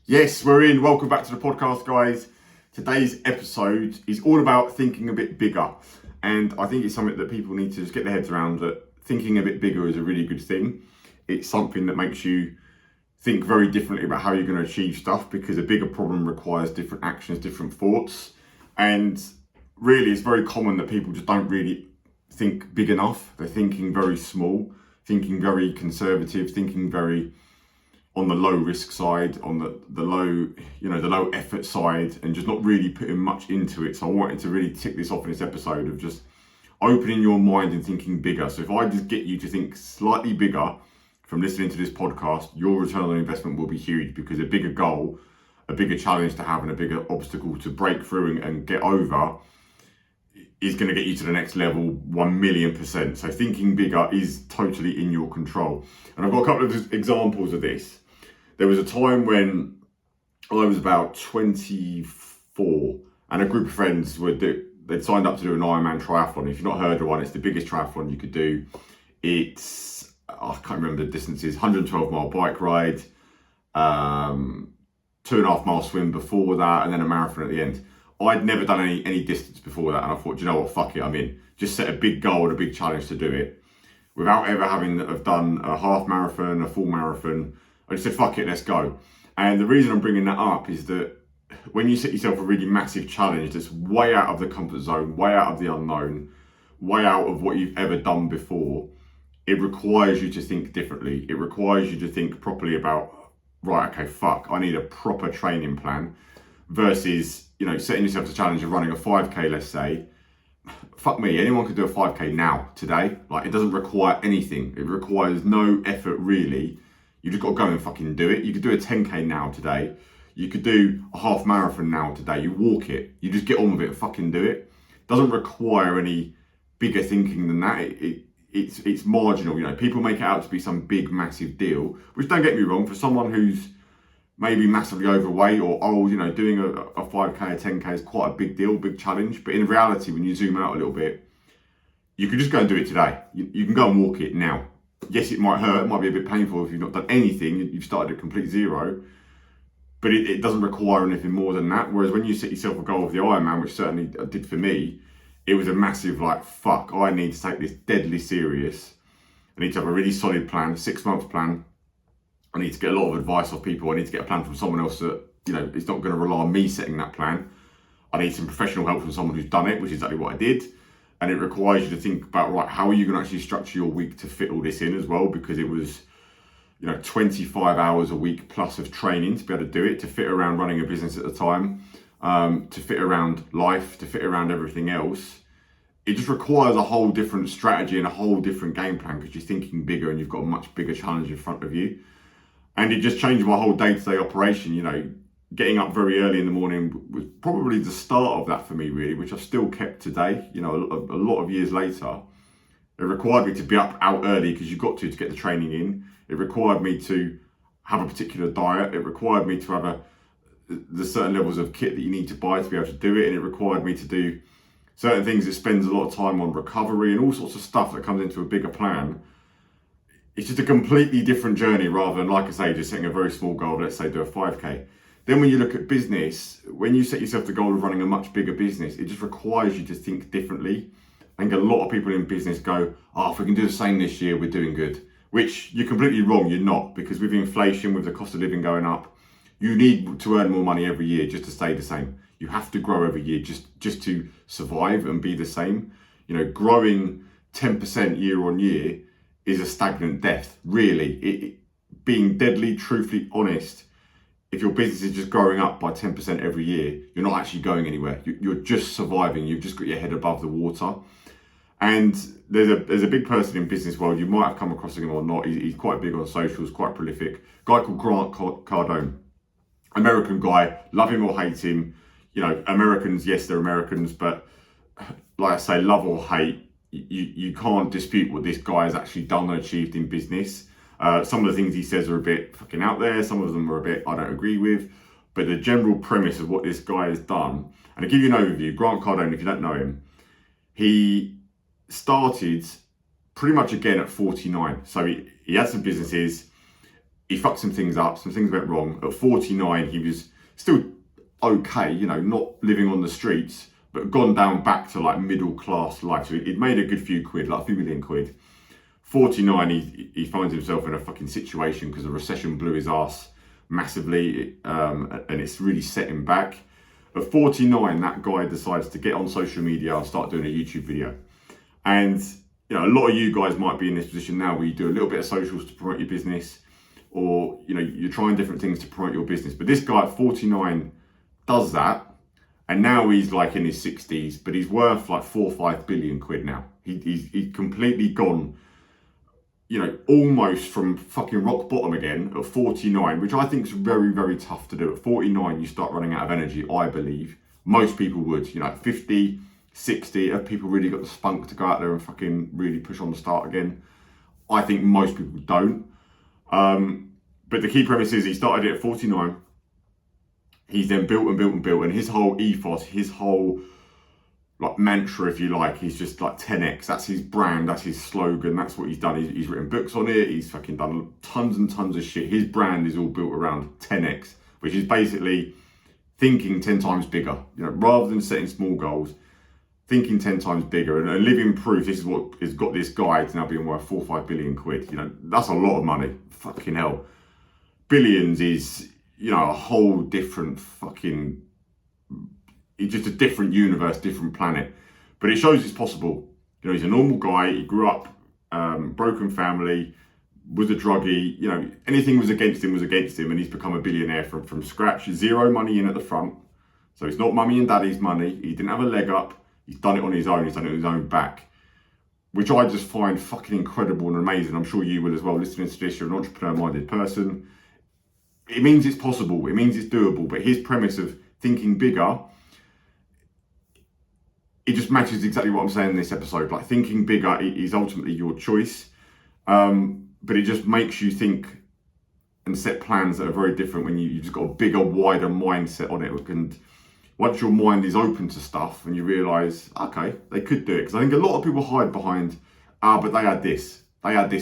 Yes, we're in. Welcome back to the podcast, guys. Today's episode is all about thinking a bit bigger. And I think it's something that people need to just get their heads around, that thinking a bit bigger is a really good thing. It's something that makes you think very differently about how you're going to achieve stuff, because a bigger problem requires different actions, different thoughts. And really, it's very common that people just don't really think big enough. They're thinking very small, thinking very conservative, thinking very on the low risk side, on the low effort side, and just not really putting much into it. So I wanted to really tick this off in this episode of just opening your mind and thinking bigger. So if I just get you to think slightly bigger from listening to this podcast, your return on investment will be huge, because a bigger goal, a bigger challenge to have, and a bigger obstacle to break through and get over is going to get you to the next level 1,000,000%. So thinking bigger is totally in your control. And I've got a couple of examples of this. There was a time when I was about 24 and a group of friends they'd signed up to do an Ironman triathlon. If you've not heard of one, it's the biggest triathlon you could do. I can't remember the distances, 112-mile bike ride, 2.5 mile swim before that, and then a marathon at the end. I'd never done any distance before that, and I thought, you know what, fuck it, I'm in. Just set a big goal and a big challenge to do it. Without ever having done a half marathon, a full marathon, I just said, fuck it, let's go. And the reason I'm bringing that up is that when you set yourself a really massive challenge that's way out of the comfort zone, way out of the unknown, way out of what you've ever done before, it requires you to think differently. It requires you to think properly about, right, okay, fuck, I need a proper training plan, versus, setting yourself a challenge of running a 5K, let's say. Fuck me, anyone could do a 5K now, today. Like, it doesn't require anything. It requires no effort, really. You just got to go and fucking do it. You could do a 10K now, today. You could do a half marathon now, today. You walk it. You just get on with it and fucking do it. It doesn't require any bigger thinking than that. It's marginal. People make it out to be some big, massive deal, which, don't get me wrong, for someone who's maybe massively overweight or old, doing a 5K, a 10K is quite a big deal, big challenge. But in reality, when you zoom out a little bit, you can just go and do it today. You can go and walk it now. Yes, it might hurt, it might be a bit painful if you've not done anything, you've started at complete zero, but it doesn't require anything more than that. Whereas when you set yourself a goal of the Ironman, which certainly did for me, it was a massive, fuck, I need to take this deadly serious. I need to have a really solid plan, 6-month plan. I need to get a lot of advice off people. I need to get a plan from someone else that, is not going to rely on me setting that plan. I need some professional help from someone who's done it, which is exactly what I did. And it requires you to think about, right, how are you going to actually structure your week to fit all this in as well? Because it was, 25 hours a week plus of training to be able to do it, to fit around running a business at the time, to fit around life, to fit around everything else. It just requires a whole different strategy and a whole different game plan, because you're thinking bigger and you've got a much bigger challenge in front of you. And it just changed my whole day-to-day operation. Getting up very early in the morning was probably the start of that for me, really, which I've still kept today, a lot of years later. It required me to be out early, because you've got to get the training in. It required me to have a particular diet. It required me to have the certain levels of kit that you need to buy to be able to do it. And it required me to do certain things that spends a lot of time on recovery and all sorts of stuff that comes into a bigger plan. It's just a completely different journey, rather than, like I say, just setting a very small goal, let's say do a 5K. Then when you look at business, when you set yourself the goal of running a much bigger business, it just requires you to think differently. I think a lot of people in business go, if we can do the same this year, we're doing good. Which you're completely wrong, you're not. Because with inflation, with the cost of living going up, you need to earn more money every year just to stay the same. You have to grow every year just to survive and be the same. Growing 10% year on year is a stagnant death, really. Being deadly, truthfully honest, if your business is just growing up by 10% every year, you're not actually going anywhere. You're just surviving. You've just got your head above the water. And there's a big person in business world, you might have come across him or not. He's quite big on socials, quite prolific. Guy called Grant Cardone. American guy, love him or hate him. Americans, yes, they're Americans, but like I say, love or hate, you can't dispute what this guy has actually done and achieved in business. Some of the things he says are a bit fucking out there. Some of them are a bit I don't agree with. But the general premise of what this guy has done, and to give you an overview, Grant Cardone, if you don't know him, he started pretty much again at 49. So he had some businesses. he fucked some things up, some things went wrong. At 49, he was still okay, you know, not living on the streets, but gone down back to like middle class life. So he'd made a good few quid, like a few million quid. 49, he finds himself in a fucking situation because the recession blew his ass massively, and it's really set him back. At 49, that guy decides to get on social media and start doing a YouTube video. And you know, a lot of you guys might be in this position now where you do a little bit of socials to promote your business, or you know, you're trying different things to promote your business. But this guy at 49 does that, and now he's like in his 60s, but he's worth like 4 or 5 billion quid now. He's completely gone, you know, almost from fucking rock bottom again at 49, which I think is very, very tough to do. At 49, you start running out of energy, I believe. Most people would, you know, at 50, 60, have people really got the spunk to go out there and fucking really push on the start again? I think most people don't. But the key premise is he started it at 49. He's then built and built and built, and his whole ethos, his whole like mantra, if you like, he's just like 10x. That's his brand, that's his slogan, that's what he's done. He's written books on it, he's fucking done tons and tons of shit. His brand is all built around 10x, which is basically thinking 10 times bigger. You know, rather than setting small goals, thinking 10 times bigger. And living proof, this is what has got this guy to now being worth 4 or 5 billion quid. You know, that's a lot of money. Fucking hell. Billions is, you know, a whole different fucking, it's just a different universe, different planet. But it shows it's possible. You know, he's a normal guy. He grew up, broken family, was a druggie. You know, anything was against him, and he's become a billionaire from scratch. Zero money in at the front. So it's not mummy and daddy's money. He didn't have a leg up. He's done it on his own. He's done it on his own back, which I just find fucking incredible and amazing. I'm sure you will as well. Listening to this, you're an entrepreneur-minded person. It means it's possible. It means it's doable. But his premise of thinking bigger, it just matches exactly what I'm saying in this episode. Like, thinking bigger is ultimately your choice, but it just makes you think and set plans that are very different when you've just got a bigger, wider mindset on it. And once your mind is open to stuff and you realise, okay, they could do it. Because I think a lot of people hide behind, but they had this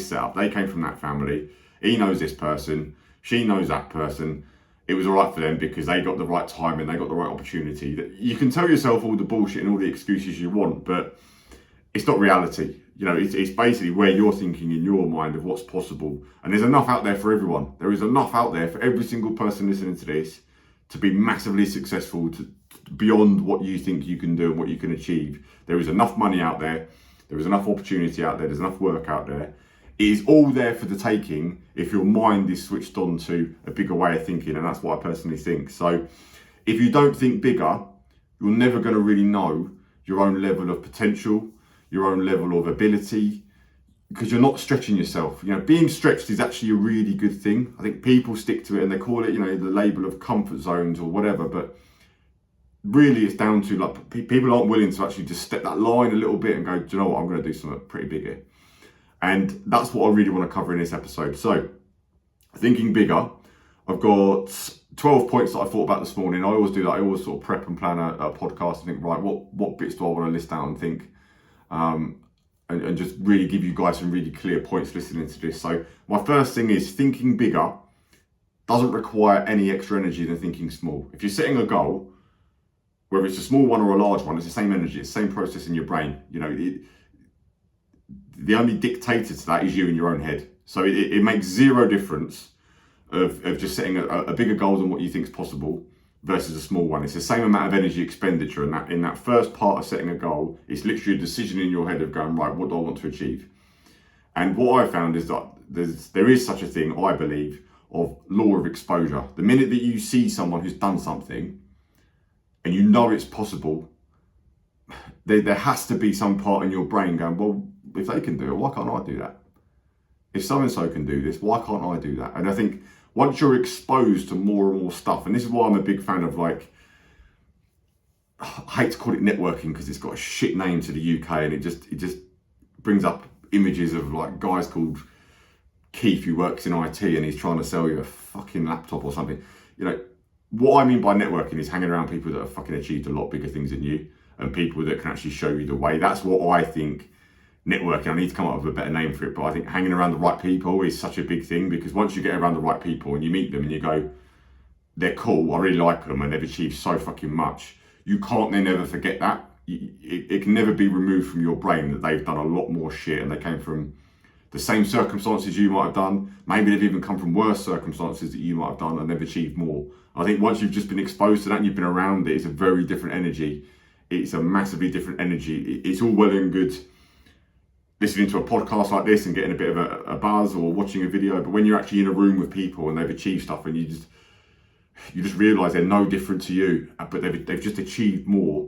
set up, they came from that family, he knows this person, she knows that person, it was all right for them because they got the right time and they got the right opportunity. You can tell yourself all the bullshit and all the excuses you want, but it's not reality. You know, it's basically where you're thinking in your mind of what's possible. And there's enough out there for everyone. There is enough out there for every single person listening to this to be massively successful, to beyond what you think you can do and what you can achieve. There is enough money out there. There is enough opportunity out there. There's enough work out there. It is all there for the taking if your mind is switched on to a bigger way of thinking, and that's what I personally think. So if you don't think bigger, you're never going to really know your own level of potential, your own level of ability, because you're not stretching yourself. You know, being stretched is actually a really good thing. I think people stick to it and they call it, you know, the label of comfort zones or whatever, but really it's down to like people aren't willing to actually just step that line a little bit and go, do you know what, I'm going to do something pretty big here. And that's what I really want to cover in this episode. So, thinking bigger, I've got 12 points that I thought about this morning. I always do that. I always sort of prep and plan a podcast and think, right, what bits do I want to list out and think, and just really give you guys some really clear points listening to this. So, my first thing is thinking bigger doesn't require any extra energy than thinking small. If you're setting a goal, whether it's a small one or a large one, it's the same energy, it's the same process in your brain. You know, the only dictator to that is you in your own head. So it makes zero difference of just setting a bigger goal than what you think is possible versus a small one. It's the same amount of energy expenditure, and in that first part of setting a goal, it's literally a decision in your head of going, right, what do I want to achieve? And what I found is that there is such a thing, I believe, of law of exposure. The minute that you see someone who's done something and you know it's possible, there has to be some part in your brain going, well, if they can do it, why can't I do that? If so-and-so can do this, why can't I do that? And I think once you're exposed to more and more stuff, and this is why I'm a big fan of, like, I hate to call it networking because it's got a shit name to the UK, and it just brings up images of like guys called Keith who works in IT and he's trying to sell you a fucking laptop or something. You know, what I mean by networking is hanging around people that have fucking achieved a lot bigger things than you and people that can actually show you the way. That's what I think networking. I need to come up with a better name for it, but I think hanging around the right people is such a big thing, because once you get around the right people and you meet them and you go, they're cool, I really like them, and they've achieved so fucking much, you can't then ever forget that. It can never be removed from your brain that they've done a lot more shit and they came from the same circumstances you might have done. Maybe they've even come from worse circumstances that you might have done, and they've achieved more. I think once you've just been exposed to that and you've been around it, it's a very different energy. It's a massively different energy. It's all well and good listening to a podcast like this and getting a bit of a buzz or watching a video, but when you're actually in a room with people and they've achieved stuff and you just realise they're no different to you, but they've just achieved more,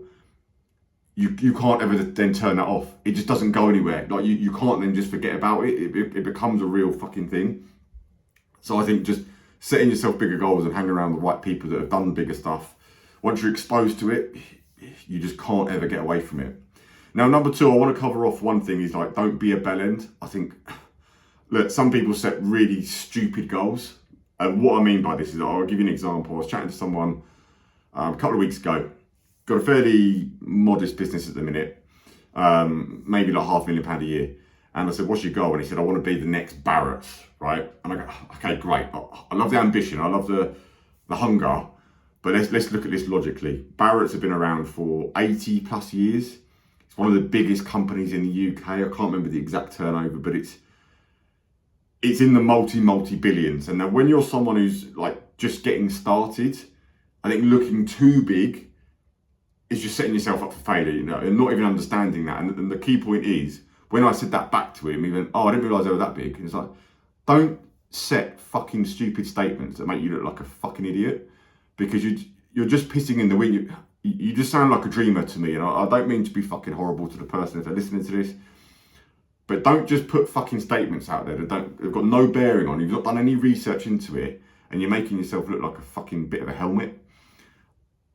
you can't ever then turn that off. It just doesn't go anywhere. Like you can't then just forget about it. It becomes a real fucking thing. So I think just setting yourself bigger goals and hanging around the right people that have done bigger stuff, once you're exposed to it, you just can't ever get away from it. Now, number 2, I want to cover off one thing is like, don't be a bellend. I think, look, some people set really stupid goals. And what I mean by this is, I'll give you an example. I was chatting to someone a couple of weeks ago, got a fairly modest business at the minute, maybe like £500,000 a year. And I said, what's your goal? And he said, I want to be the next Barrett, right? And I go, okay, great. I love the ambition. I love the hunger. But let's look at this logically. Barrett's have been around for 80 plus years. It's one of the biggest companies in the UK. I can't remember the exact turnover, but it's in the multi billions. And now when you're someone who's like just getting started, I think looking too big is just setting yourself up for failure, you know, and not even understanding that. And the key point is, when I said that back to him, he went, oh, I didn't realise they were that big. And it's like, don't set fucking stupid statements that make you look like a fucking idiot, because you're just pissing in the wind. You just sound like a dreamer to me, and I don't mean to be fucking horrible to the person if they're listening to this, but don't just put fucking statements out there that they've got no bearing on. You've not done any research into it, and you're making yourself look like a fucking bit of a helmet.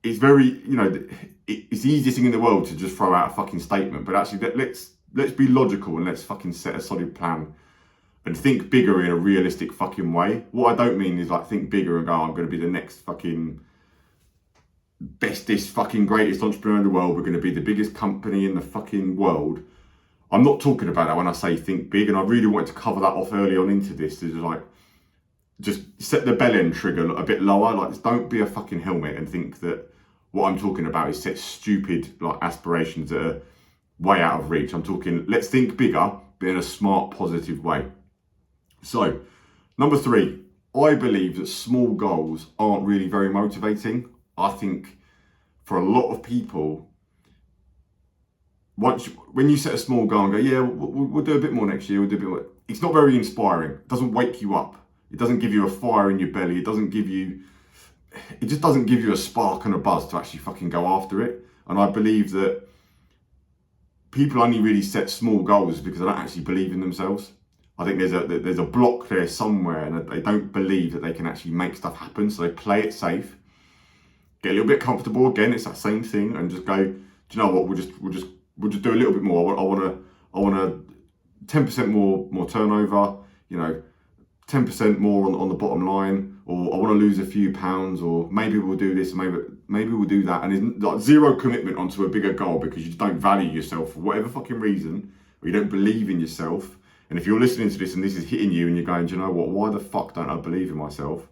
It's very, you know, it's the easiest thing in the world to just throw out a fucking statement, but actually let's be logical and let's fucking set a solid plan and think bigger in a realistic fucking way. What I don't mean is like think bigger and go, I'm going to be the next fucking bestest fucking greatest entrepreneur in the world. We're going to be the biggest company in the fucking world. I'm not talking about that when I say think big, and I really wanted to cover that off early on into this. Is like, just set the bell end trigger a bit lower. Like, don't be a fucking helmet and think that what I'm talking about is set stupid like aspirations that are way out of reach. I'm talking, let's think bigger, but in a smart, positive way. So, number 3, I believe that small goals aren't really very motivating. I think for a lot of people, when you set a small goal and go, yeah, we'll do a bit more next year, we'll do a bit more, it's not very inspiring. It doesn't wake you up. It doesn't give you a fire in your belly. It just doesn't give you a spark and a buzz to actually fucking go after it. And I believe that people only really set small goals because they don't actually believe in themselves. I think there's a block there somewhere, and they don't believe that they can actually make stuff happen. So they play it safe, get a little bit comfortable. Again, it's that same thing, and just go, do you know what? We'll just do a little bit more. I want to 10% more turnover. You know, 10% more on the bottom line, or I want to lose a few pounds, or maybe we'll do this, maybe we'll do that, and it's like zero commitment onto a bigger goal because you just don't value yourself for whatever fucking reason, or you don't believe in yourself. And if you're listening to this and this is hitting you and you're going, do you know what, why the fuck don't I believe in myself?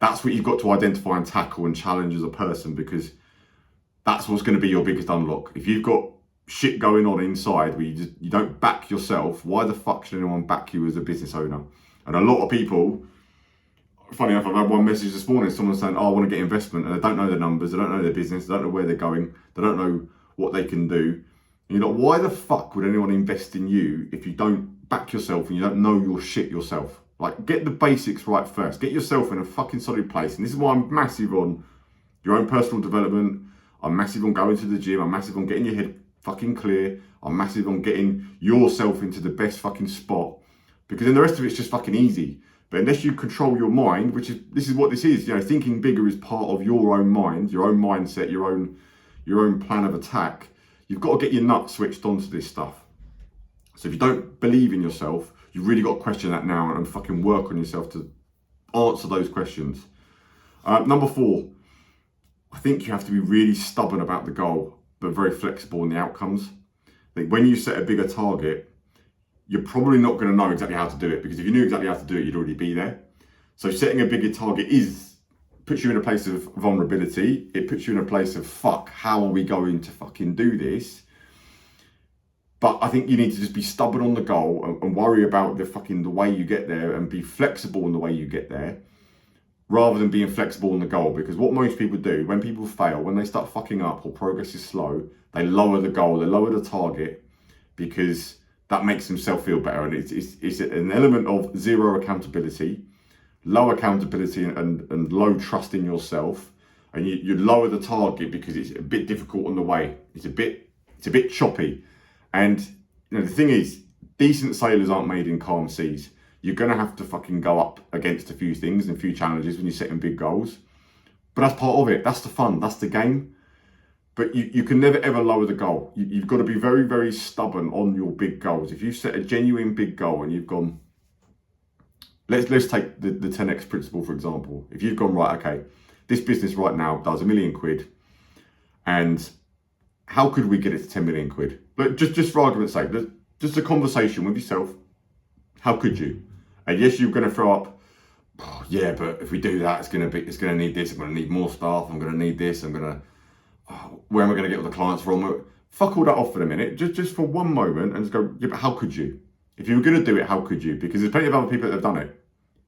That's what you've got to identify and tackle and challenge as a person, because that's what's going to be your biggest unlock. If you've got shit going on inside where you don't back yourself, why the fuck should anyone back you as a business owner? And a lot of people, funny enough, I've had one message this morning, someone saying, oh, I want to get investment, and they don't know the numbers, they don't know their business, they don't know where they're going, they don't know what they can do. And you're like, why the fuck would anyone invest in you if you don't back yourself and you don't know your shit yourself? Like, get the basics right first. Get yourself in a fucking solid place. And this is why I'm massive on your own personal development. I'm massive on going to the gym. I'm massive on getting your head fucking clear. I'm massive on getting yourself into the best fucking spot. Because then the rest of it's just fucking easy. But unless you control your mind, this is what this is, you know, thinking bigger is part of your own mind, your own mindset, your own plan of attack. You've got to get your nuts switched onto this stuff. So if you don't believe in yourself, you've really got to question that now and fucking work on yourself to answer those questions. Number 4, I think you have to be really stubborn about the goal, but very flexible in the outcomes. Like when you set a bigger target, you're probably not going to know exactly how to do it, because if you knew exactly how to do it, you'd already be there. So setting a bigger target puts you in a place of vulnerability. It puts you in a place of, fuck, how are we going to fucking do this? But I think you need to just be stubborn on the goal and worry about the way you get there, and be flexible in the way you get there, rather than being flexible on the goal. Because what most people do, when people fail, when they start fucking up or progress is slow, they lower the goal, they lower the target, because that makes themselves feel better. And it's an element of zero accountability, low accountability, and low trust in yourself. And you lower the target because it's a bit difficult on the way. It's a bit choppy. And the thing is, decent sailors aren't made in calm seas. You're going to have to fucking go up against a few things and a few challenges when you're setting big goals. But that's part of it. That's the fun. That's the game. But you can never ever lower the goal. You've got to be very, very stubborn on your big goals. If you set a genuine big goal and you've gone, let's take the 10x principle, for example. If you've gone, right, okay, this business right now does £1 million, and how could we get it to 10 million quid? But just for argument's sake, just a conversation with yourself. How could you? And yes, you're going to throw up, oh, yeah, but if we do that, it's going to need this. I'm going to need more staff. I'm going to need this. Where am I going to get all the clients from? Fuck all that off for a minute, just for one moment, and just go, yeah, but how could you? If you were going to do it, how could you? Because there's plenty of other people that have done it.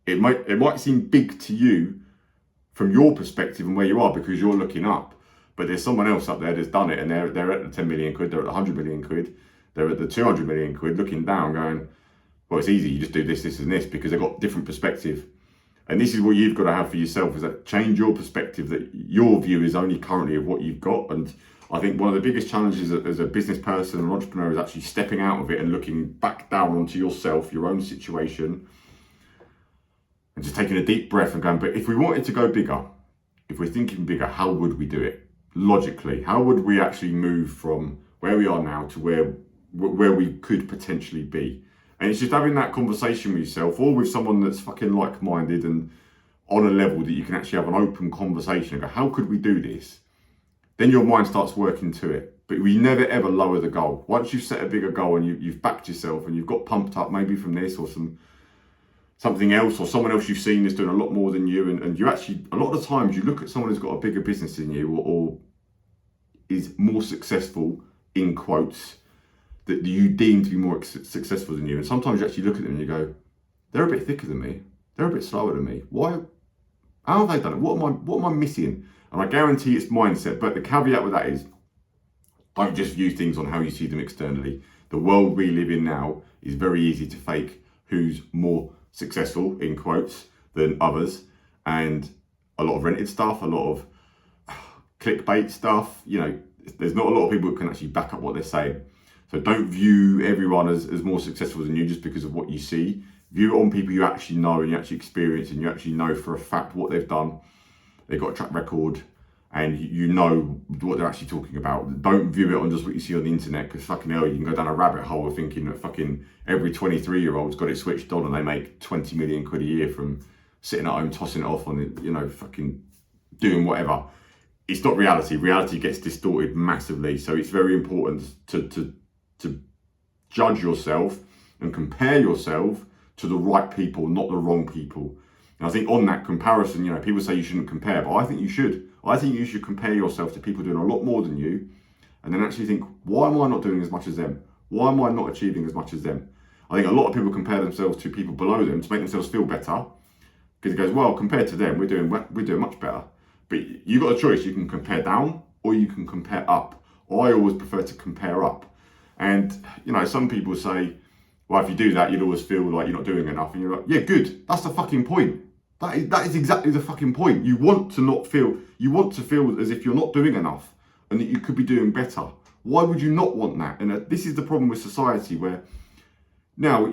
It might seem big to you from your perspective and where you are, because you're looking up. But there's someone else up there that's done it, and they're at the 10 million quid, they're at the 100 million quid, they're at the 200 million quid, looking down, going, well, it's easy, you just do this, this, and this, because they've got different perspective. And this is what you've got to have for yourself, is that change your perspective, that your view is only currently of what you've got. And I think one of the biggest challenges as a business person and entrepreneur is actually stepping out of it and looking back down onto yourself, your own situation, and just taking a deep breath and going, but if we wanted to go bigger, if we're thinking bigger, how would we do it? Logically, how would we actually move from where we are now to where we could potentially be? And it's just having that conversation with yourself, or with someone that's fucking like-minded and on a level that you can actually have an open conversation and go, how could we do this? Then your mind starts working to it. But we never ever lower the goal. Once you've set a bigger goal and you've backed yourself and you've got pumped up maybe from this or something else, or someone else you've seen is doing a lot more than you, and you actually, a lot of the times you look at someone who's got a bigger business than you, or is more successful, in quotes, that you deem to be more successful than you, and sometimes you actually look at them and you go, they're a bit thicker than me, they're a bit slower than me, why, how have they done it, what am I missing? And I guarantee it's mindset. But the caveat with that is, don't just view things on how you see them externally. The world we live in now is very easy to fake who's more successful, in quotes, than others, and a lot of rented stuff, a lot of clickbait stuff. There's not a lot of people who can actually back up what they're saying. So don't view everyone as more successful than you just because of what you see. View it on people you actually know and you actually experience, and you actually know for a fact what they've done. They've got a track record, and you know what they're actually talking about. Don't view it on just what you see on the internet, because fucking hell, you can go down a rabbit hole of thinking that fucking every 23-year-old's got it switched on and they make 20 million quid a year from sitting at home tossing it off on it, fucking doing whatever. It's not reality. Reality gets distorted massively. So it's very important to judge yourself and compare yourself to the right people, not the wrong people. And I think on that comparison, people say you shouldn't compare, but I think you should. I think you should compare yourself to people doing a lot more than you, and then actually think, why am I not doing as much as them? Why am I not achieving as much as them? I think a lot of people compare themselves to people below them to make themselves feel better, because it goes, well, compared to them, we're doing much better. But you've got a choice. You can compare down or you can compare up. I always prefer to compare up. And, some people say, well, if you do that, you'll always feel like you're not doing enough. And you're like, yeah, good. That's the fucking point. That is exactly the fucking point. You want to feel as if you're not doing enough and that you could be doing better. Why would you not want that? And this is the problem with society, where now,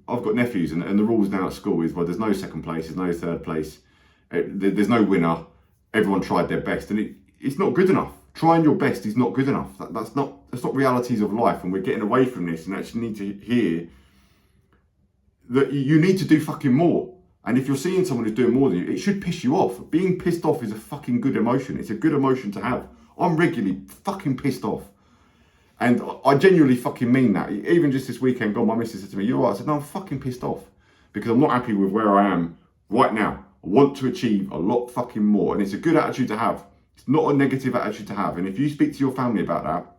I've got nephews, and the rules now at school is, well, there's no second place, there's no third place, there's no winner. Everyone tried their best, and it's not good enough. Trying your best is not good enough. That's not realities of life, and we're getting away from this, and actually need to hear that you need to do fucking more. And if you're seeing someone who's doing more than you, it should piss you off. Being pissed off is a fucking good emotion. It's a good emotion to have. I'm regularly fucking pissed off. And I genuinely fucking mean that. Even just this weekend, God, my missus said to me, "You're right." I said, "No, I'm fucking pissed off because I'm not happy with where I am right now. I want to achieve a lot fucking more." And it's a good attitude to have. It's not a negative attitude to have. And if you speak to your family about that,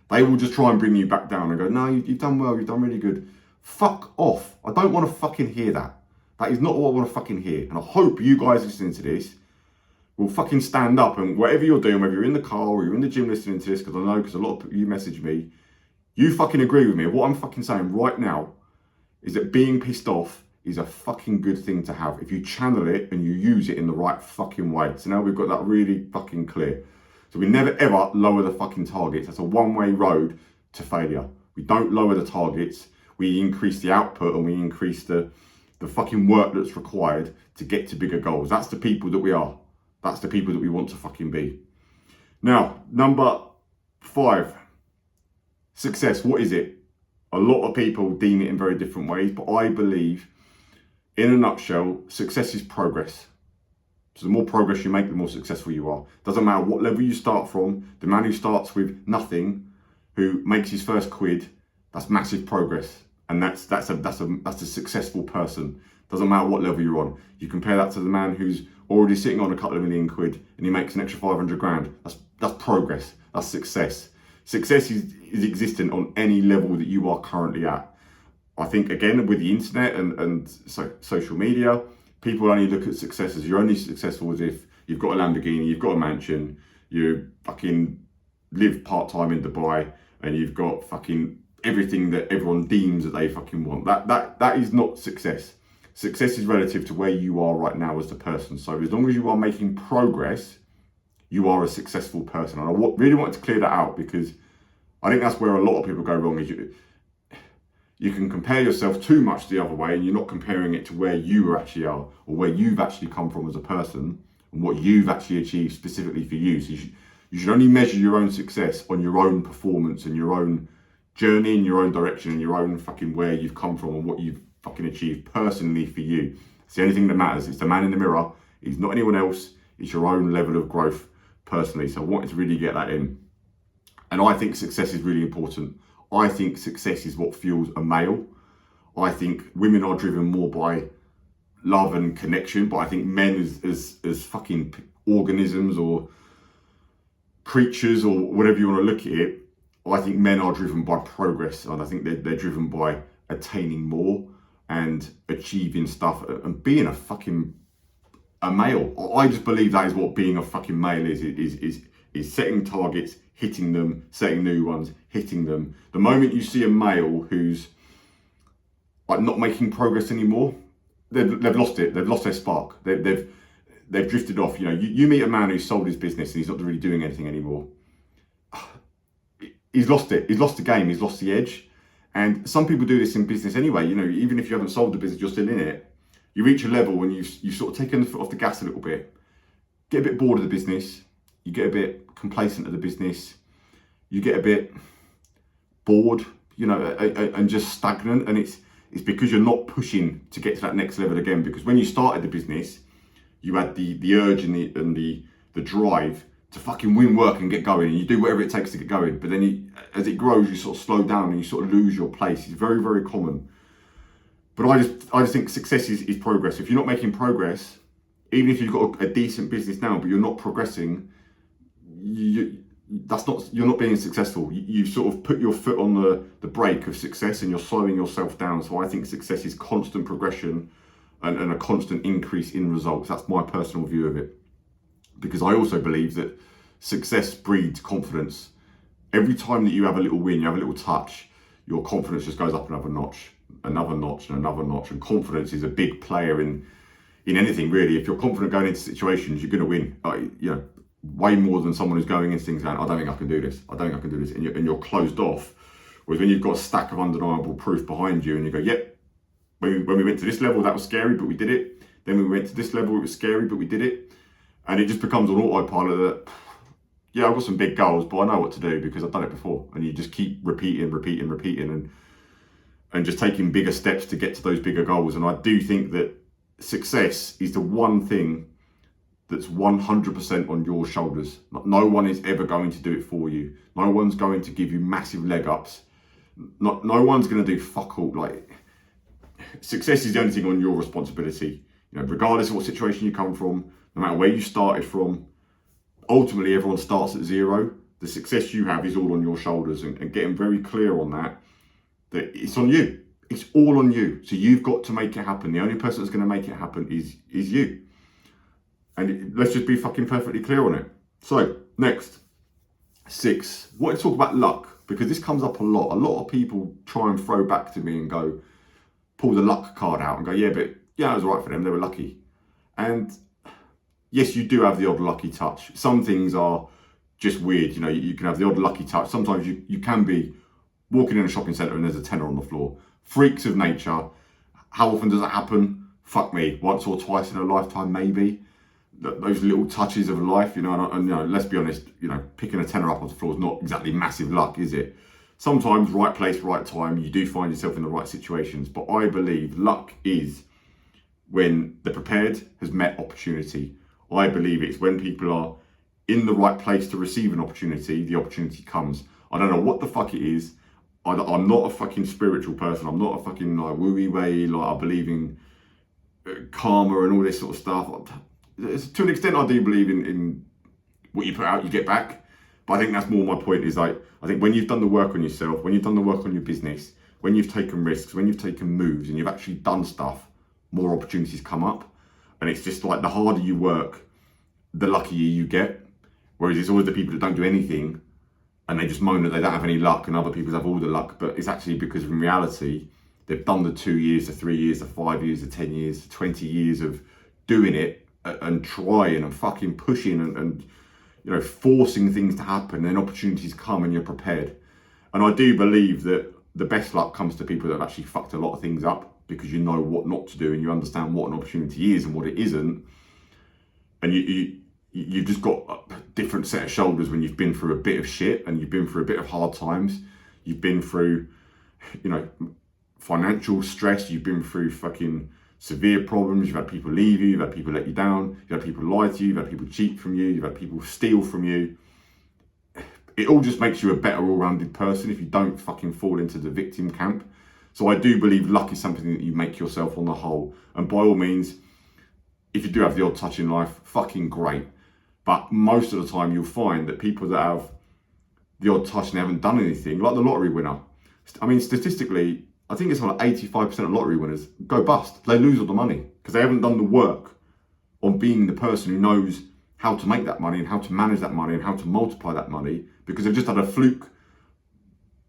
they will just try and bring you back down and go, "No, you've done well, you've done really good." Fuck off. I don't want to fucking hear that. That is not what I want to fucking hear. And I hope you guys listening to this will fucking stand up, and whatever you're doing, whether you're in the car or you're in the gym listening to this, because I know, because a lot of you message me, you fucking agree with me. What I'm fucking saying right now is that being pissed off is a fucking good thing to have if you channel it and you use it in the right fucking way. So now we've got that really fucking clear. So we never ever lower the fucking targets. That's a one-way road to failure. We don't lower the targets. We increase the output and we increase the fucking work that's required to get to bigger goals. That's the people that we are. That's the people that we want to fucking be. Now, number 5, success. What is it? A lot of people deem it in very different ways, but I believe, in a nutshell, success is progress. So the more progress you make, the more successful you are. Doesn't matter what level you start from. The man who starts with nothing, who makes his first quid, that's massive progress, and that's a successful person. Doesn't matter what level you're on. You compare that to the man who's already sitting on a couple of million quid and he makes an extra 500 grand. That's progress. That's success. Success is existent on any level that you are currently at. I think, again, with the internet and social media, people only look at success as you're only successful as if you've got a Lamborghini, you've got a mansion, you fucking live part-time in Dubai, and you've got fucking everything that everyone deems that they fucking want. That is not success. Success is relative to where you are right now as the person. So as long as you are making progress, you are a successful person. And I really wanted to clear that out, because I think that's where a lot of people go wrong, is you can compare yourself too much the other way, and you're not comparing it to where you actually are, or where you've actually come from as a person, and what you've actually achieved specifically for you. So you should only measure your own success on your own performance and your own journey and your own direction and your own fucking where you've come from and what you've fucking achieved personally for you. It's the only thing that matters. It's the man in the mirror. It's not anyone else. It's your own level of growth personally. So I wanted to really get that in. And I think success is really important. I think success is what fuels a male. I think women are driven more by love and connection, but I think men as fucking organisms or creatures or whatever you want to look at it, I think men are driven by progress, and I think they're driven by attaining more and achieving stuff and being a male. I just believe that is what being a fucking male is setting targets, hitting them, setting new ones, hitting them. The moment you see a male who's like not making progress anymore, they've lost it. They've lost their spark. They've drifted off. You meet a man who's sold his business and he's not really doing anything anymore. He's lost it. He's lost the game. He's lost the edge. And some people do this in business anyway. Even if you haven't sold the business, you're still in it. You reach a level when you've sort of taken the foot off the gas a little bit, get a bit bored of the business, you get a bit complacent of the business, you get a bit bored, and just stagnant. And it's because you're not pushing to get to that next level again. Because when you started the business, you had the urge and the drive to fucking win work and get going, and you do whatever it takes to get going. But then as it grows, you sort of slow down and you sort of lose your place. It's very, very common. But I just think success is progress. If you're not making progress, even if you've got a decent business now, but you're not progressing, you're not being successful. You sort of put your foot on the brake of success, and you're slowing yourself down. So I think success is constant progression and a constant increase in results. That's my personal view of it. Because I also believe that success breeds confidence. Every time that you have a little win, you have a little touch, your confidence just goes up another notch, and another notch. And confidence is a big player in anything, really. If you're confident going into situations, you're going to win. Way more than someone who's going into things going, I don't think I can do this. And you're closed off. Whereas when you've got a stack of undeniable proof behind you, and you go, yep, when we went to this level, that was scary, but we did it. Then we went to this level, it was scary, but we did it. And it just becomes an autopilot that, I've got some big goals, but I know what to do because I've done it before. And you just keep repeating and just taking bigger steps to get to those bigger goals. And I do think that success is the one thing that's 100% on your shoulders. No one is ever going to do it for you. No one's going to give you massive leg ups. No one's going to do fuck all. Like, success is the only thing on your responsibility. You know, regardless of what situation you come from, no matter where you started from, ultimately everyone starts at zero. The success you have is all on your shoulders, and getting very clear on that it's on you. It's all on you. So you've got to make it happen. The only person that's going to make it happen is you. And let's just be fucking perfectly clear on it. So, next, 6. I want to talk about luck, because this comes up a lot. A lot of people try and throw back to me and go, pull the luck card out and go, yeah, it was right for them. They were lucky. And yes, you do have the odd lucky touch. Some things are just weird. You know, you can have the odd lucky touch. Sometimes you can be walking in a shopping centre and there's a tenner on the floor. Freaks of nature. How often does that happen? Fuck me. Once or twice in a lifetime, maybe. Those little touches of life, you know, and you know, let's be honest, you know, picking a tenner up on the floor is not exactly massive luck, is it? Sometimes right place, right time, you do find yourself in the right situations. But I believe luck is when the prepared has met opportunity. I believe it's when people are in the right place to receive an opportunity, the opportunity comes. I don't know what the fuck it is. I'm not a fucking spiritual person. I'm not a fucking like woo-wee way, like I believe in karma and all this sort of stuff. To an extent, I do believe in what you put out, you get back. But I think that's more my point, is like, I think when you've done the work on yourself, when you've done the work on your business, when you've taken risks, when you've taken moves and you've actually done stuff, more opportunities come up. And it's just like, the harder you work, the luckier you get. Whereas it's always the people that don't do anything and they just moan that they don't have any luck and other people have all the luck. But it's actually because in reality, they've done the 2 years, the 3 years, the 5 years, the 10 years, the 20 years of doing it and trying and fucking pushing and you know, forcing things to happen. Then opportunities come and you're prepared. And I do believe that the best luck comes to people that have actually fucked a lot of things up, because you know what not to do and you understand what an opportunity is and what it isn't. And you've just got a different set of shoulders when you've been through a bit of shit and you've been through a bit of hard times. You've been through, you know, financial stress. You've been through fucking severe problems. You've had people leave you. You've had people let you down. You've had people lie to you. You've had people cheat from you. You've had people steal from you. It all just makes you a better all-rounded person if you don't fucking fall into the victim camp. So I do believe luck is something that you make yourself on the whole. And by all means, if you do have the odd touch in life, fucking great. But most of the time you'll find that people that have the odd touch and they haven't done anything, like the lottery winner. I mean, statistically, I think it's like 85% of lottery winners go bust. They lose all the money because they haven't done the work on being the person who knows how to make that money and how to manage that money and how to multiply that money, because they've just had a fluke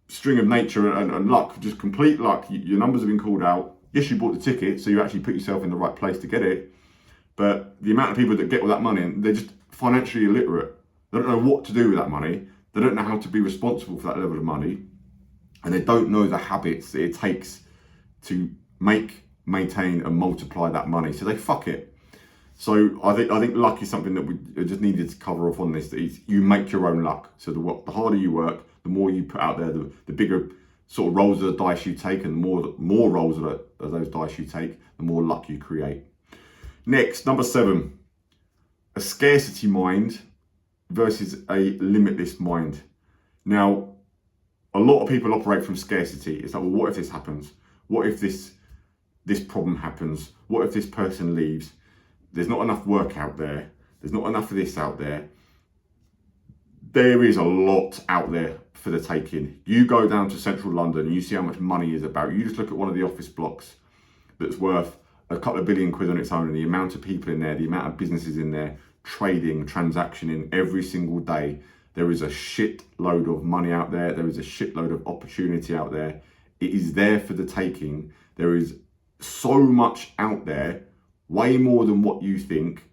string of nature and luck, just complete luck. Your numbers have been called out. Yes, you bought the ticket, so you actually put yourself in the right place to get it. But the amount of people that get all that money, they're just financially illiterate. They don't know what to do with that money. They don't know how to be responsible for that level of money. And they don't know the habits that it takes to make, maintain and multiply that money. So they fuck it. So I think luck is something that we just needed to cover off on this. That is, you make your own luck. So the harder you work, the more you put out there, the bigger sort of rolls of the dice you take, and the more rolls of those dice you take, the more luck you create. Next, number 7, a scarcity mind versus a limitless mind. Now, a lot of people operate from scarcity. It's like, well, what if this happens? What if this problem happens? What if this person leaves? There's not enough work out there. There's not enough of this out there. There is a lot out there for the taking. You go down to central London and you see how much money is about. You just look at one of the office blocks that's worth a couple of billion quid on its own, and the amount of people in there, the amount of businesses in there, trading, transactioning every single day. There is a shitload of money out there. There is a shitload of opportunity out there. It is there for the taking. There is so much out there, way more than what you think.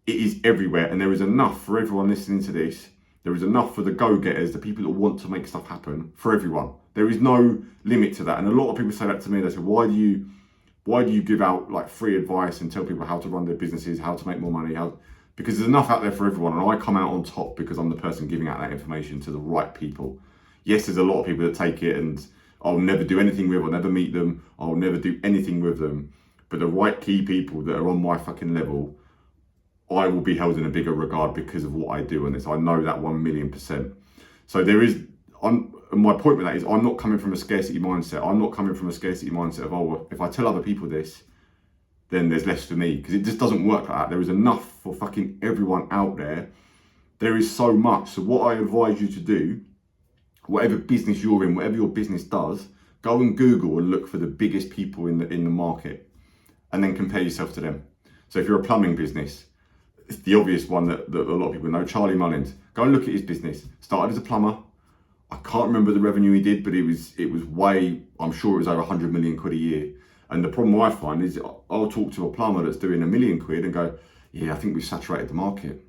It is everywhere, and there is enough for everyone listening to this. There is enough for the go-getters, the people that want to make stuff happen, for everyone. There is no limit to that. And a lot of people say that to me. They say, why do you give out like free advice and tell people how to run their businesses, how to make more money? Because there's enough out there for everyone, and I come out on top because I'm the person giving out that information to the right people. Yes, there's a lot of people that take it and I'll never do anything with, I'll never meet them, I'll never do anything with them. But the right key people that are on my fucking level, I will be held in a bigger regard because of what I do on this. I know that 1,000,000%. So there is, and my point with that is I'm not coming from a scarcity mindset. I'm not coming from a scarcity mindset of, oh, well, if I tell other people this, then there's less for me, because it just doesn't work like that. There is enough for fucking everyone out there. There is so much. So what I advise you to do, whatever business you're in, whatever your business does, go and Google and look for the biggest people in the market, and then compare yourself to them. So if you're a plumbing business, it's the obvious one that a lot of people know, Charlie Mullins. Go and look at his business. Started as a plumber. I can't remember the revenue he did, but it was way, I'm sure it was over 100 million quid a year. And the problem I find is I'll talk to a plumber that's doing £1 million and go, yeah, I think we've saturated the market.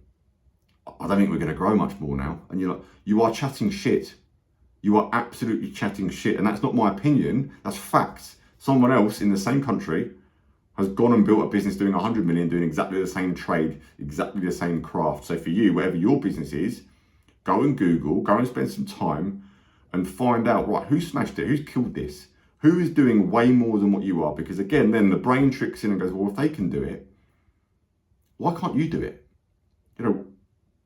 I don't think we're going to grow much more now. And you're like, you are chatting shit. You are absolutely chatting shit. And that's not my opinion. That's facts. Someone else in the same country has gone and built a business doing 100 million, doing exactly the same trade, exactly the same craft. So for you, whatever your business is, go and Google, go and spend some time and find out, right, who smashed it? Who's killed this? Who is doing way more than what you are? Because again, then the brain tricks in and goes, well, if they can do it, why can't you do it? You know,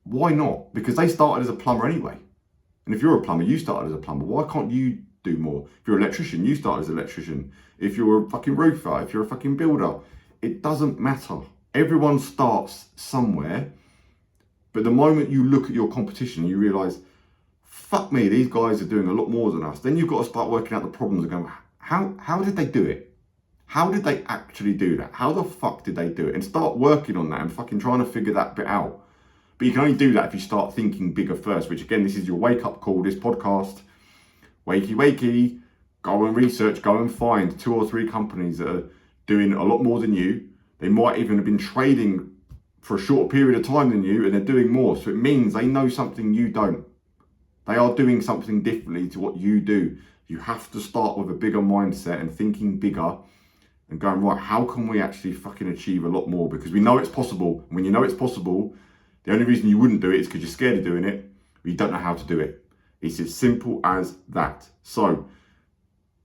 why not? Because they started as a plumber anyway. And if you're a plumber, you started as a plumber. Why can't you do more? If you're an electrician, you started as an electrician. If you're a fucking roofer, if you're a fucking builder, it doesn't matter. Everyone starts somewhere. But the moment you look at your competition, you realise, fuck me, these guys are doing a lot more than us. Then you've got to start working out the problems and going, how did they do it? How did they actually do that? How the fuck did they do it? And start working on that and fucking trying to figure that bit out. But you can only do that if you start thinking bigger first, which again, this is your wake up call, this podcast. Wakey, wakey, go and research, go and find 2 or 3 companies that are doing a lot more than you. They might even have been trading for a shorter period of time than you, and they're doing more. So it means they know something you don't. They are doing something differently to what you do. You have to start with a bigger mindset and thinking bigger and going, right, how can we actually fucking achieve a lot more? Because we know it's possible. And when you know it's possible, the only reason you wouldn't do it is because you're scared of doing it, or you don't know how to do it. It's as simple as that. So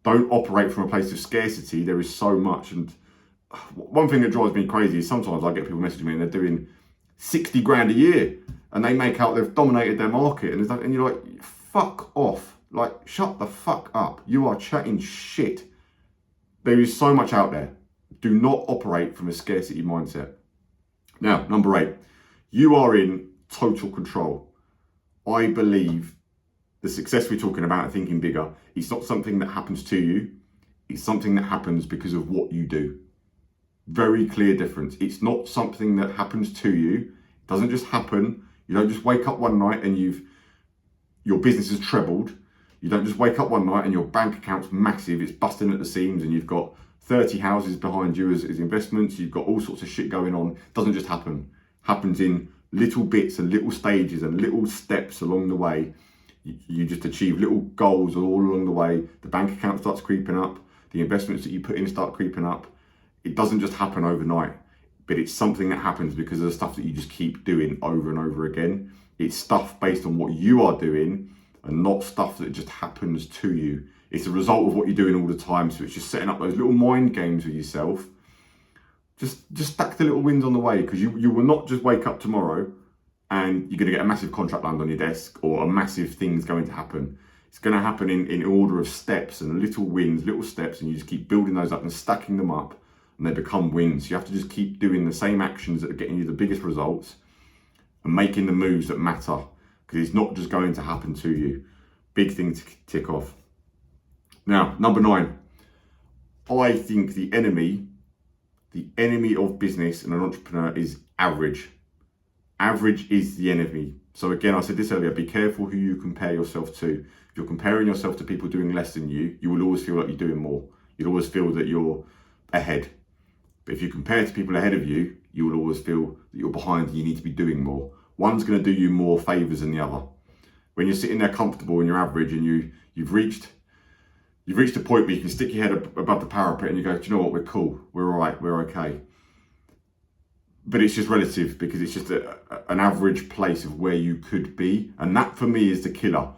don't operate from a place of scarcity. There is so much. And one thing that drives me crazy is sometimes I get people messaging me and they're doing 60 grand a year and they make out they've dominated their market. And you're like, fuck off. Like, shut the fuck up. You are chatting shit. There is so much out there. Do not operate from a scarcity mindset. Now, number 8, you are in total control. I believe the success we're talking about and thinking bigger, it's not something that happens to you. It's something that happens because of what you do. Very clear difference. It's not something that happens to you. It doesn't just happen. You don't just wake up one night and your business has trebled. You don't just wake up one night and your bank account's massive. It's busting at the seams and you've got 30 houses behind you as investments. You've got all sorts of shit going on. It doesn't just happen. It happens in little bits and little stages and little steps along the way. You just achieve little goals all along the way. The bank account starts creeping up. The investments that you put in start creeping up. It doesn't just happen overnight, but it's something that happens because of the stuff that you just keep doing over and over again. It's stuff based on what you are doing and not stuff that just happens to you. It's a result of what you're doing all the time. So it's just setting up those little mind games with yourself. Just stack the little wins on the way, because you will not just wake up tomorrow and you're going to get a massive contract land on your desk or a massive thing's going to happen. It's going to happen in order of steps and little wins, little steps, and you just keep building those up and stacking them up and they become wins. You have to just keep doing the same actions that are getting you the biggest results and making the moves that matter, because it's not just going to happen to you. Big thing to tick off. Now, number 9, I think the enemy of business and an entrepreneur is average. Average is the enemy. So again, I said this earlier, be careful who you compare yourself to. If you're comparing yourself to people doing less than you, you will always feel like you're doing more. You'll always feel that you're ahead. But if you compare to people ahead of you, you will always feel that you're behind and you need to be doing more. One's going to do you more favours than the other. When you're sitting there comfortable and you're average and you've reached a point where you can stick your head above the parapet and you go, do you know what, we're cool, we're all right, we're okay. But it's just relative, because it's just an average place of where you could be. And that for me is the killer,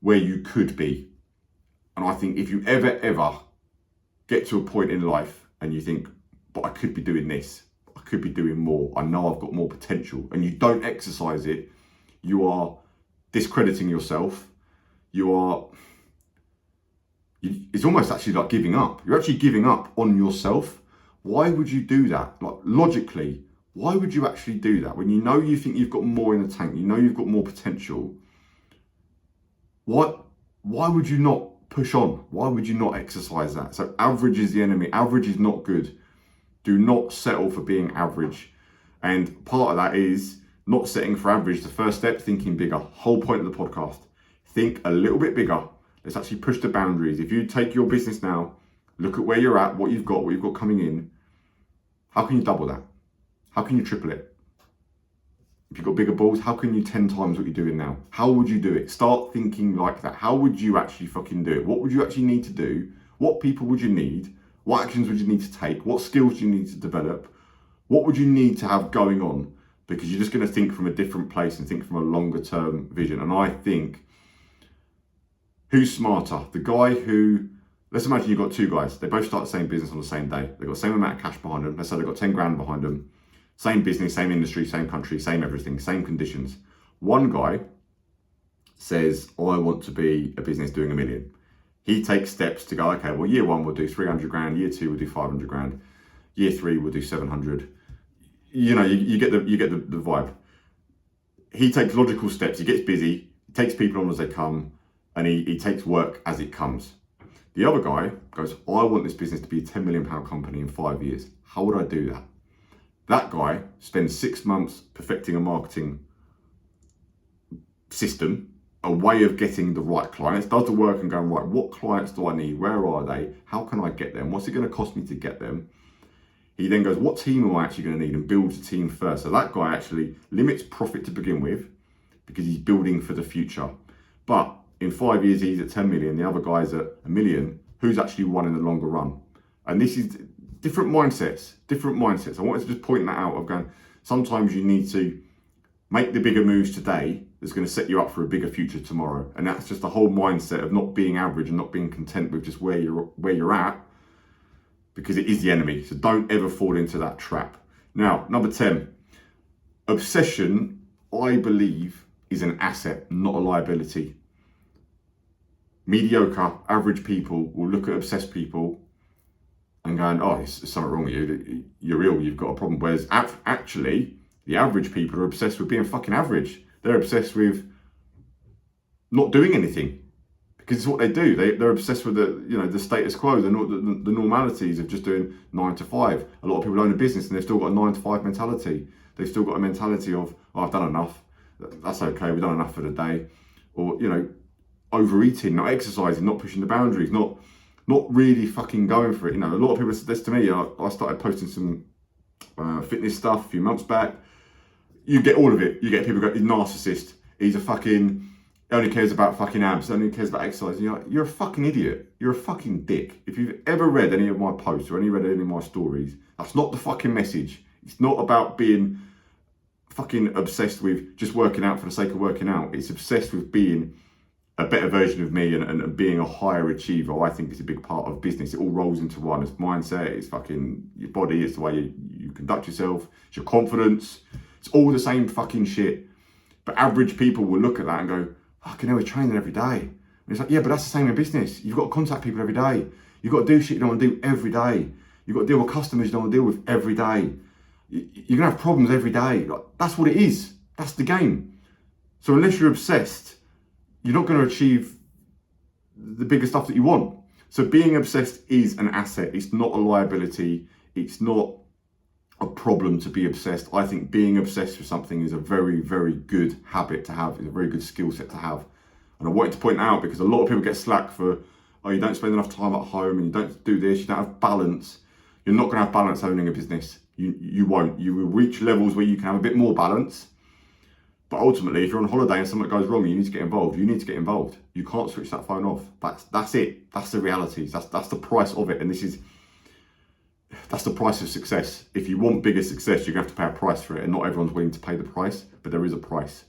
where you could be. And I think if you ever get to a point in life and you think, but I could be doing this, I could be doing more. I know I've got more potential. And you don't exercise it, you are discrediting yourself. It's almost actually like giving up. You're actually giving up on yourself. Why would you do that? Like, logically, why would you actually do that? When you know you think you've got more in the tank, you know you've got more potential, why would you not push on? Why would you not exercise that? So average is the enemy. Average is not good. Do not settle for being average. And part of that is not setting for average. The first step, thinking bigger. Whole point of the podcast. Think a little bit bigger. Let's actually push the boundaries. If you take your business now, look at where you're at, what you've got coming in. How can you double that? How can you triple it? If you've got bigger balls, how can you 10 times what you're doing now? How would you do it? Start thinking like that. How would you actually fucking do it? What would you actually need to do? What people would you need? What actions would you need to take? What skills do you need to develop? What would you need to have going on? Because you're just going to think from a different place and think from a longer term vision. And I think, who's smarter? The guy who, let's imagine you've got two guys. They both start the same business on the same day. They've got the same amount of cash behind them. Let's say they've got 10 grand behind them. Same business, same industry, same country, same everything, same conditions. One guy says, I want to be a business doing $1 million. He takes steps to go, okay, well, year one, we'll do 300 grand. Year two, we'll do 500 grand. Year three, we'll do 700. You know, you get the vibe. He takes logical steps. He gets busy. He takes people on as they come, and he takes work as it comes. The other guy goes, I want this business to be a £10 million company in 5 years. How would I do that? That guy spends 6 months perfecting a marketing system, a way of getting the right clients, does the work and going, right, what clients do I need? Where are they? How can I get them? What's it going to cost me to get them? He then goes, what team am I actually going to need? And builds a team first. So that guy actually limits profit to begin with because he's building for the future. But in 5 years, he's at 10 million. The other guy's at $1 million. Who's actually won in the longer run? And this is different mindsets. I wanted to just point that out of going, sometimes you need to make the bigger moves today that's going to set you up for a bigger future tomorrow. And that's just the whole mindset of not being average and not being content with just where you're at, because it is the enemy. So don't ever fall into that trap. Now, number 10, obsession, I believe, is an asset, not a liability. Mediocre, average people will look at obsessed people and going, oh, there's something wrong with you. You're ill, you've got a problem. Whereas actually, the average people are obsessed with being fucking average. They're obsessed with not doing anything because it's what they do. They're obsessed with the status quo, the normalities of just doing 9 to 5. A lot of people own a business and they've still got a 9 to 5 mentality. They've still got a mentality of, oh, I've done enough. That's okay. We've done enough for the day. Or, overeating, not exercising, not pushing the boundaries, not really fucking going for it. A lot of people said this to me. I started posting some fitness stuff a few months back. You get all of it. You get people go, he's a narcissist. He's a fucking, only cares about fucking abs, only cares about exercise. You're a fucking idiot. You're a fucking dick. If you've ever read any of my posts or read any of my stories, that's not the fucking message. It's not about being fucking obsessed with just working out for the sake of working out. It's obsessed with being a better version of me and being a higher achiever. I think it's a big part of business. It all rolls into one. It's mindset, it's fucking your body, it's the way you conduct yourself, it's your confidence. It's all the same fucking shit. But average people will look at that and go, fucking hell, we're training every day. And it's like, yeah, but that's the same in business. You've got to contact people every day. You've got to do shit you don't want to do every day. You've got to deal with customers you don't want to deal with every day. You're going to have problems every day. Like, that's what it is. That's the game. So unless you're obsessed, you're not going to achieve the bigger stuff that you want. So being obsessed is an asset. It's not a liability. It's not a problem to be obsessed. I think being obsessed with something is a very, very good habit to have. It's a very good skill set to have. And I wanted to point out because a lot of people get slack for, oh, you don't spend enough time at home and you don't do this, you don't have balance. You're not going to have balance owning a business. You won't. You will reach levels where you can have a bit more balance. But ultimately, if you're on holiday and something goes wrong, you need to get involved. You need to get involved. You can't switch that phone off. That's it. That's the realities. That's the price of it. And that's the price of success. If you want bigger success, you're going to have to pay a price for it. And not everyone's willing to pay the price, but there is a price.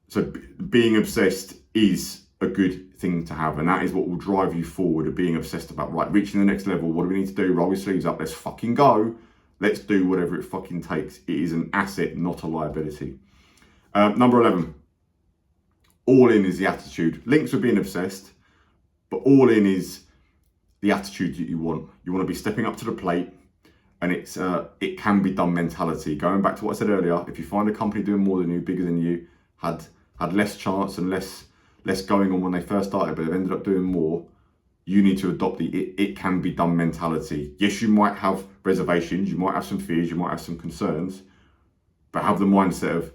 So being obsessed is a good thing to have. And that is what will drive you forward, of being obsessed about, right, reaching the next level. What do we need to do? Roll your sleeves up. Let's fucking go. Let's do whatever it fucking takes. It is an asset, not a liability. Number 11. All in is the attitude. Links with being obsessed, but all in is the attitude that you want. You want to be stepping up to the plate, and it can be done mentality. Going back to what I said earlier, if you find a company doing more than you, bigger than you, had less chance and less going on when they first started, but they've ended up doing more, you need to adopt the it can be done mentality. Yes, you might have reservations, you might have some fears, you might have some concerns, but have the mindset of,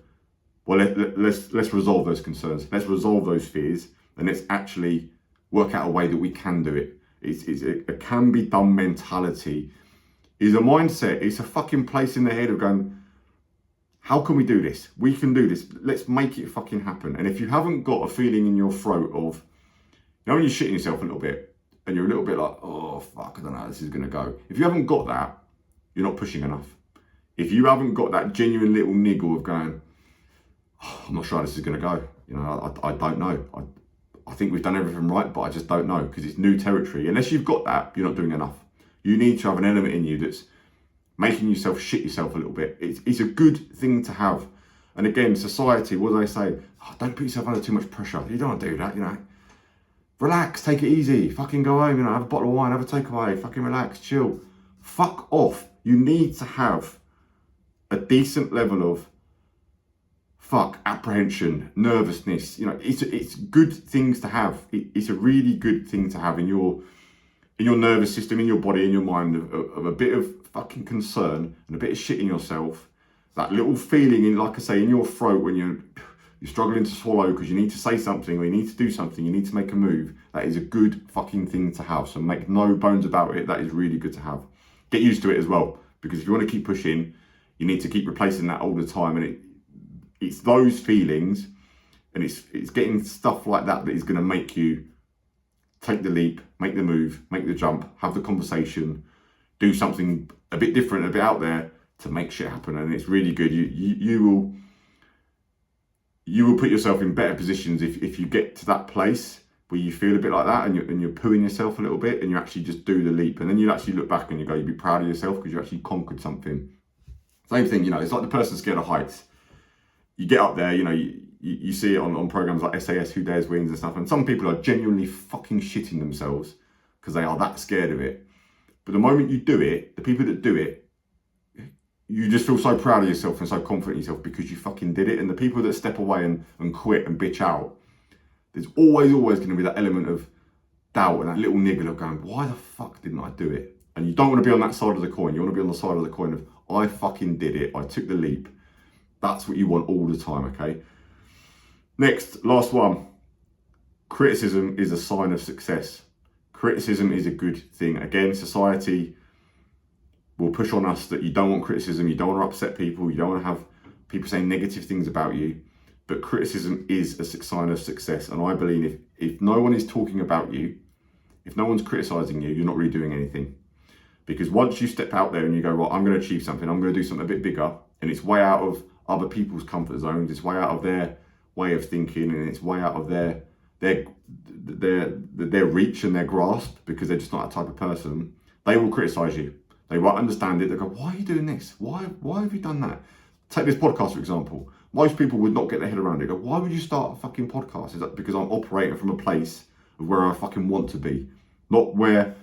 well, let's resolve those concerns, let's resolve those fears, and let's actually work out a way that we can do it. It's a can be done mentality. Is a mindset. It's a fucking place in the head of going, how can we do this? We can do this. Let's make it fucking happen. And if you haven't got a feeling in your throat of, you know, when you're shitting yourself a little bit and you're a little bit like, oh fuck, I don't know how this is gonna go. If you haven't got that, you're not pushing enough. If you haven't got that genuine little niggle of going, oh, I'm not sure how this is gonna go. You know, I don't know. I think we've done everything right, but I just don't know because it's new territory. Unless you've got that, you're not doing enough. You need to have an element in you that's making yourself shit yourself a little bit. It's a good thing to have. And again, society, what do they say? Oh, don't put yourself under too much pressure. You don't want to do that, you know. Relax, take it easy. Fucking go home, you know, have a bottle of wine, have a takeaway. Fucking relax, chill. Fuck off. You need to have a decent level of apprehension, nervousness. You know, it's good things to have. It's a really good thing to have in your nervous system, in your body, in your mind, of a bit of fucking concern and a bit of shit in yourself. That little feeling in, like I say, in your throat when you're struggling to swallow because you need to say something or you need to do something, you need to make a move. That is a good fucking thing to have. So make no bones about it. That is really good to have. Get used to it as well, because if you want to keep pushing, you need to keep replacing that all the time. And it's those feelings and it's getting stuff like that that is going to make you take the leap, make the move, make the jump, have the conversation, do something a bit different, a bit out there to make shit happen. And it's really good. You will put yourself in better positions if you get to that place where you feel a bit like that and you're pooing yourself a little bit and you actually just do the leap. And then you actually look back and you go, you'd be proud of yourself because you actually conquered something. Same thing, you know, it's like the person scared of heights. You get up there, you know, you see it on programs like SAS, Who Dares Wins and stuff, and some people are genuinely fucking shitting themselves because they are that scared of it. But the moment you do it, the people that do it, you just feel so proud of yourself and so confident in yourself because you fucking did it. And the people that step away and quit and bitch out, there's always going to be that element of doubt and that little niggle of going, why the fuck didn't I do it? And you don't want to be on that side of the coin. You want to be on the side of the coin of, I fucking did it. I took the leap. That's what you want all the time, okay? Next, last one. Criticism is a sign of success. Criticism is a good thing. Again, society will push on us that you don't want criticism, you don't want to upset people, you don't want to have people saying negative things about you. But criticism is a sign of success. And I believe if no one is talking about you, if no one's criticizing you, you're not really doing anything. Because once you step out there and you go, right, I'm going to achieve something, I'm going to do something a bit bigger, and it's way out of other people's comfort zones, it's way out of their way of thinking, and it's way out of their reach and their grasp, because they're just not that type of person, they will criticize you. They won't understand it. They go, why are you doing this? Why have you done that? Take this podcast, for example. Most people would not get their head around it. They go, why would you start a fucking podcast? Is that because I'm operating from a place of where I fucking want to be? Not where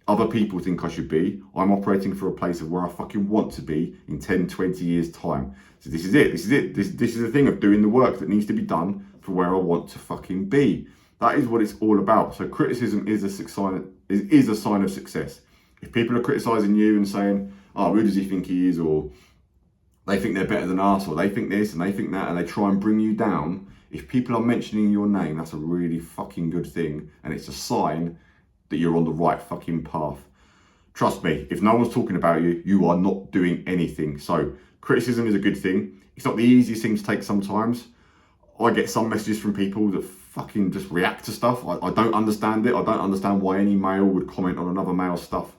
other people think I should be. I'm operating for a place of where I fucking want to be in 10, 20 years time. So this is it. This is the thing of doing the work that needs to be done for where I want to fucking be. That is what it's all about. So criticism is a sign of success. If people are criticising you and saying, oh, who does he think he is? Or they think they're better than us, or they think this and they think that, and they try and bring you down. If people are mentioning your name, that's a really fucking good thing. And it's a sign that you're on the right fucking path. Trust me, if no one's talking about you, you are not doing anything. So criticism is a good thing. It's not the easiest thing to take sometimes. I get some messages from people that fucking just react to stuff. I don't understand it. I don't understand why any male would comment on another male's stuff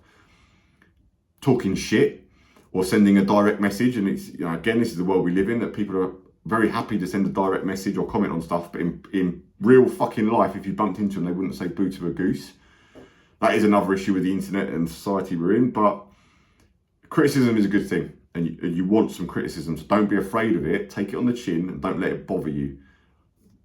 talking shit or sending a direct message. And it's, you know, again, this is the world we live in, that people are very happy to send a direct message or comment on stuff, but in real fucking life, if you bumped into them, they wouldn't say boo to a goose. That is another issue with the internet and society we're in. But criticism is a good thing, and you want some criticism, so don't be afraid of it. Take it on the chin and don't let it bother you.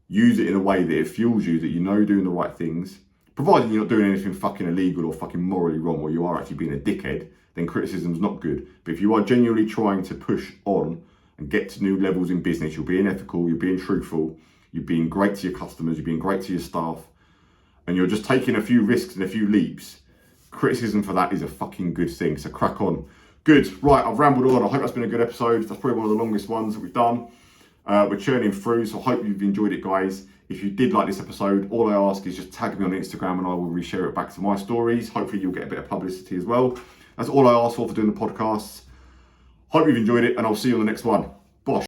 Use it in a way that it fuels you, that you know you're doing the right things. Providing you're not doing anything fucking illegal or fucking morally wrong, or you are actually being a dickhead, then criticism's not good. But if you are genuinely trying to push on and get to new levels in business, you're being ethical, you're being truthful, you're being great to your customers, you're being great to your staff, and you're just taking a few risks and a few leaps, criticism for that is a fucking good thing. So crack on. Good. Right, I've rambled on. I hope that's been a good episode. That's probably one of the longest ones that we've done. We're churning through, so I hope you've enjoyed it, guys. If you did like this episode, all I ask is just tag me on Instagram and I will reshare it back to my stories. Hopefully you'll get a bit of publicity as well. That's all I ask for doing the podcasts. Hope you've enjoyed it, and I'll see you on the next one.